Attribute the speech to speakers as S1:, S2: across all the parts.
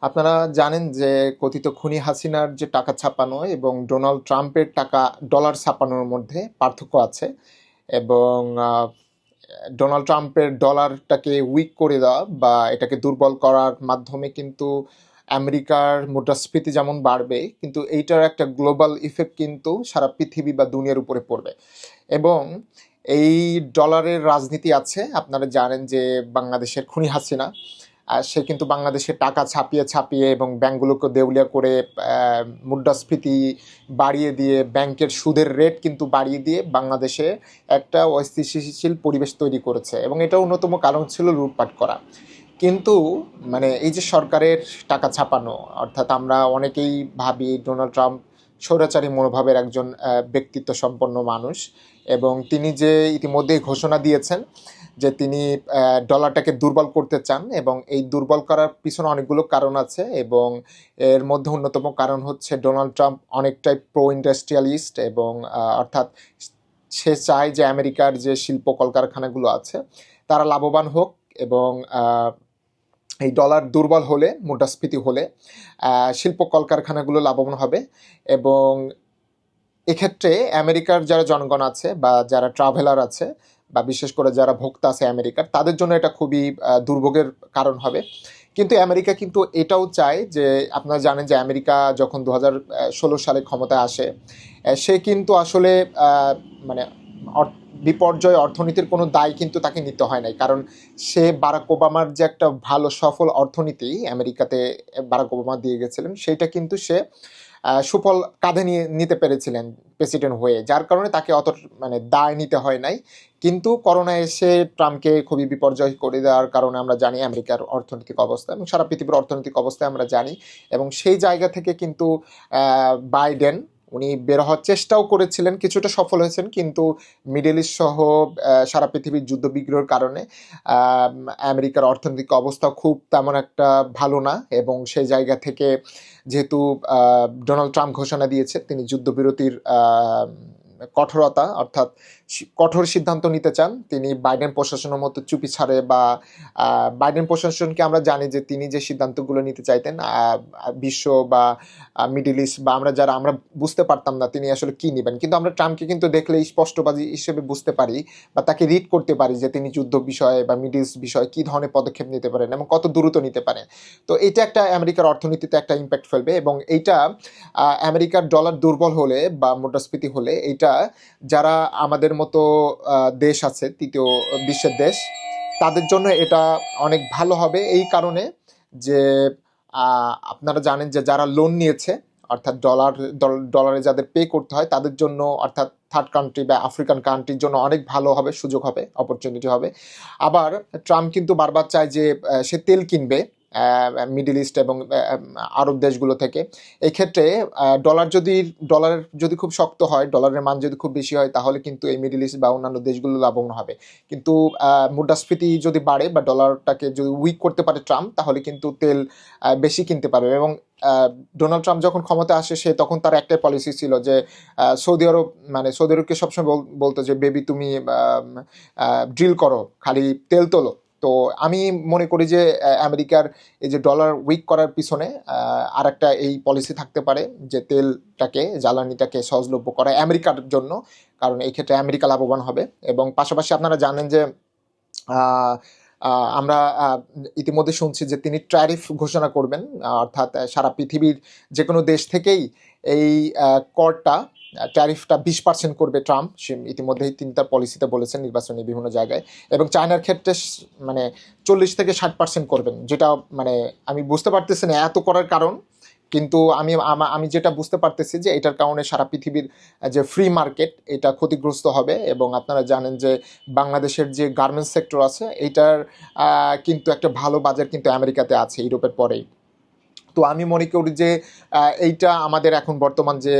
S1: আপনারা জানেন যে কথিত খুনি হাসিনার যে টাকা ছাপানো এবং ডোনাল্ড ট্রাম্পের টাকা ডলার ছাপানোর মধ্যে পার্থক্য আছে। এবং ডোনাল্ড ট্রাম্পের ডলারটাকে উইক করে দেওয়া বা এটাকে দুর্বল করার মাধ্যমে কিন্তু আমেরিকার মুদ্রাস্ফীতি যেমন বাড়বে, কিন্তু এইটার একটা গ্লোবাল ইফেক্ট কিন্তু সারা পৃথিবী বা দুনিয়ার উপরে পড়বে। এবং এই ডলারের রাজনীতি আছে। আপনারা জানেন যে বাংলাদেশের খুনি হাসিনা, আর সে কিন্তু বাংলাদেশে টাকা ছাপিয়ে ছাপিয়ে এবং ব্যাংকগুলোকে দেউলিয়া করে মুদ্রাস্ফীতি বাড়িয়ে দিয়ে ব্যাংকের সুদের রেট কিন্তু বাড়িয়ে দিয়ে বাংলাদেশে একটা অস্থিতিশীল পরিবেশ তৈরি করেছে, এবং এটা অন্যতম কারণ ছিল লুটপাট করা। কিন্তু মানে এই যে সরকারের টাকা ছাপানো, অর্থাৎ আমরা অনেকেই ভাবি ডোনাল্ড ট্রাম্প স্বৈরাচারী মনোভাবের একজন ব্যক্তিত্ব সম্পন্ন মানুষ, এবং তিনি যে ইতিমধ্যেই ঘোষণা দিয়েছেন যে তিনি ডলারটাকে দুর্বল করতে চান, এবং এই দুর্বল করার পিছনে অনেকগুলো কারণ আছে। এবং এর মধ্যে অন্যতম কারণ হচ্ছে ডোনাল্ড ট্রাম্প অনেকটাই প্রো ইন্ডাস্ট্রিয়ালিস্ট, এবং অর্থাৎ সে চায় যে আমেরিকার যে শিল্প কলকারখানাগুলো আছে তারা লাভবান হোক, এবং এই ডলার দুর্বল হলে, মুদ্রাস্ফীতি হলে শিল্প কলকারখানাগুলো লাভবান হবে। এবং এক্ষেত্রে আমেরিকার যারা জনগণ আছে বা যারা ট্রাভেলার আছে বা বিশেষ করে যারা ভোক্তা আছে আমেরিকার, তাদের জন্য এটা খুবই দুর্ভোগের কারণ হবে। কিন্তু আমেরিকা কিন্তু এটাও চায় যে, আপনারা জানেন যে আমেরিকা যখন 2016 সালে ক্ষমতায় আসে, সে কিন্তু আসলে মানে বিপর্যয় অর্থনীতির কোনো দায় কিন্তু তাকে নিতে হয় নাই, কারণ সে বারাক ওবামার যে একটা ভালো সফল অর্থনীতি আমেরিকাতে বারাক ওবামা দিয়ে গেছিলেন, সেইটা কিন্তু সে সুফল কাঁধে নিয়ে নিতে পেরেছিলেন প্রেসিডেন্ট হয়ে, যার কারণে তাকে অত মানে দায় নিতে হয় নাই। কিন্তু করোনা এসে ট্রাম্পকে খুবই বিপর্যয় করে দেওয়ার কারণে আমরা জানি আমেরিকার অর্থনৈতিক অবস্থা এবং সারা পৃথিবীর অর্থনৈতিক অবস্থা আমরা জানি। এবং সেই জায়গা থেকে কিন্তু বাইডেন উনি বের হওয়ার চেষ্টাও করেছিলেন, কিছুটা সফল হয়েছেন, কিন্তু মিডল ইস্ট সহ সারা পৃথিবীর যুদ্ধ বিগ্রহের কারণে আমেরিকার অর্থনৈতিক অবস্থা খুব তেমন একটা ভালো না। এবং সেই জায়গা থেকে যেহেতু ডোনাল্ড ট্রাম্প ঘোষণা দিয়েছে তিনি যুদ্ধবিরতির কঠোরতা, অর্থাৎ কঠোর সিদ্ধান্ত নিতে চান, তিনি বাইডেন প্রশাসনের মতো চুপি ছাড়ে বা বাইডেন প্রশাসনকে আমরা জানি যে তিনি যে সিদ্ধান্তগুলো নিতে চাইতেন বিশ্ব বা মিডল ইস্ট বা আমরা বুঝতে পারতাম না তিনি আসলে কি নেবেন, কিন্তু আমরা ট্রাম্পকে কিন্তু দেখলে স্পষ্টবাদী হিসেবে বুঝতে পারি বা তাকে রিড করতে পারি যে তিনি যুদ্ধ বিষয়ে বা মিডল ইস্ট বিষয়ে কী ধরনের পদক্ষেপ নিতে পারেন এবং কত দ্রুত নিতে পারেন। তো এটা একটা আমেরিকার অর্থনীতিতে একটা ইম্প্যাক্ট ফেলবে, এবং এইটা আমেরিকার ডলার দুর্বল হলে বা মুদ্রাস্ফীতি হলে এইটা যারা আমাদের মতো দেশ আছে তৃতীয় বিশ্বের দেশ, তাদের জন্য এটা অনেক ভালো হবে। এই কারণে যে আপনারা জানেন যে যারা লোন নিয়েছে, অর্থাৎ ডলারে যাদের পে করতে হয় তাদের জন্য, অর্থাৎ থার্ড কান্ট্রি বা আফ্রিকান কান্ট্রির জন্য অনেক ভালো হবে, সুযোগ হবে, অপরচুনিটি হবে। আবার ট্রাম্প কিন্তু বারবার চায় যে সে তেল কিনবে মিডল ইস্ট এবং আরব দেশগুলো থেকে। এই ক্ষেত্রে ডলার যদি খুব শক্ত হয়, ডলারের মান যদি খুব বেশি হয়, তাহলে কিন্তু এই মিডল ইস্ট বা অন্যান্য দেশগুলো লাভবান হবে। কিন্তু মুদ্রাস্ফীতি যদি বাড়ে বা ডলারটাকে যদি উইক করতে পারে ট্রাম্প, তাহলে কিন্তু তেল বেশি কিনতে পারবে। এবং ডোনাল্ড ট্রাম্প যখন ক্ষমতা আসে সে তখন তার একটাই পলিসি ছিল যে সৌদি আরবকে সবসময় বলতো যে বেবি তুমি ড্রিল করো, খালি তেল তোলো। তো আমি মনে করি যে আমেরিকার এই যে ডলার উইক করার পিছনে আর একটা এই পলিসি থাকতে পারে যে তেলটাকে, জ্বালানিটাকে সহজলভ্য করা আমেরিকার জন্য, কারণ এই ক্ষেত্রে আমেরিকা লাভবান হবে। এবং পাশাপাশি আপনারা জানেন যে আমরা ইতিমধ্যে শুনছি যে তিনি ট্যারিফ ঘোষণা করবেন, অর্থাৎ সারা পৃথিবীর যে কোনো দেশ থেকেই এই করটা ট্যারিফটা 20% করবে ট্রাম্প। সে ইতিমধ্যেই তিনি তার পলিসিতে বলেছেন নির্বাচনী বিভিন্ন জায়গায়। এবং চায়নার ক্ষেত্রে মানে 40 থেকে 60% করবেন, যেটা মানে আমি বুঝতে পারতেছি না এত করার কারণ, কিন্তু আমি যেটা বুঝতে পারতেছি যে এটার কারণে সারা পৃথিবীর যে ফ্রি মার্কেট এটা ক্ষতিগ্রস্ত হবে। এবং আপনারা জানেন যে বাংলাদেশের যে গার্মেন্টস সেক্টর আছে এইটার কিন্তু একটা ভালো বাজার কিন্তু আমেরিকাতে আছে ইউরোপের পরেই। তো আমি মনে করি যে এইটা আমাদের এখন বর্তমান যে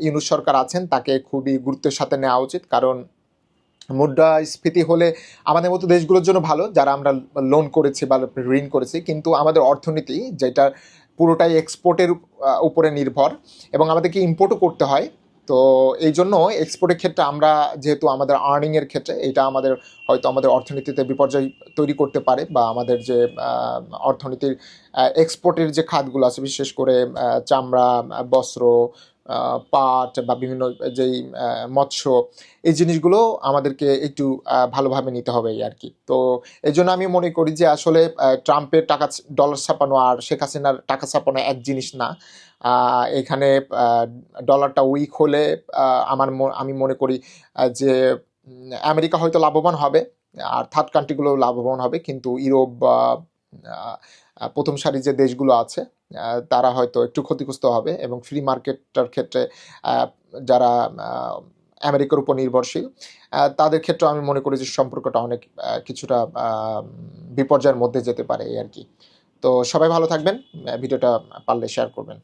S1: ইউনূস সরকার আছেন তাকে খুবই গুরুত্বের সাথে নেওয়া উচিত, কারণ মুদ্রাস্ফীতি হলে আমাদের মতো দেশগুলোর জন্য ভালো যারা আমরা লোন করেছি বা ঋণ করেছি, কিন্তু আমাদের অর্থনীতি যেটা পুরোটাই এক্সপোর্টের উপরে নির্ভর এবং আমাদেরকে ইম্পোর্টও করতে হয়। তো তো এই জন্য এক্সপোর্টের ক্ষেত্রে আমরা যেহেতু আমাদের আর্নিংয়ের ক্ষেত্রে এটা আমাদের হয়তো আমাদের অর্থনীতিতে বিপর্যয় তৈরি করতে পারে, বা আমাদের যে অর্থনীতির এক্সপোর্টের যে খাতগুলো আছে, বিশেষ করে চামড়া, বস্ত্র, পাট বা বিভিন্ন যেই মৎস্য, এই জিনিসগুলো আমাদেরকে একটু ভালোভাবে নিতে হবে এই আর কি। তো এই জন্য আমি মনে করি যে আসলে ট্রাম্পের টাকা ডলার ছাপানো আর শেখ হাসিনার টাকা ছাপানো এক জিনিস না। এখানে ডলারটা উইক হলে আমি মনে করি যে আমেরিকা হয়তো লাভবান হবে, আর থার্ড কান্ট্রিগুলো লাভবান হবে, কিন্তু ইউরোপ বা আহ, প্রথম সারির যে দেশগুলো আছে তারা হয়তো একটু ক্ষতিগ্রস্ত হবে, এবং ফ্রি মার্কেটটার ক্ষেত্রে আহ, যারা আমেরিকার উপর নির্ভরশীল তাদের ক্ষেত্রে আমি মনে করি যে সম্পর্কটা অনেক কিছুটা বিপর্যয়ের মধ্যে যেতে পারে এই আর কি। তো সবাই ভালো থাকবেন, ভিডিওটা পারলে শেয়ার করবেন।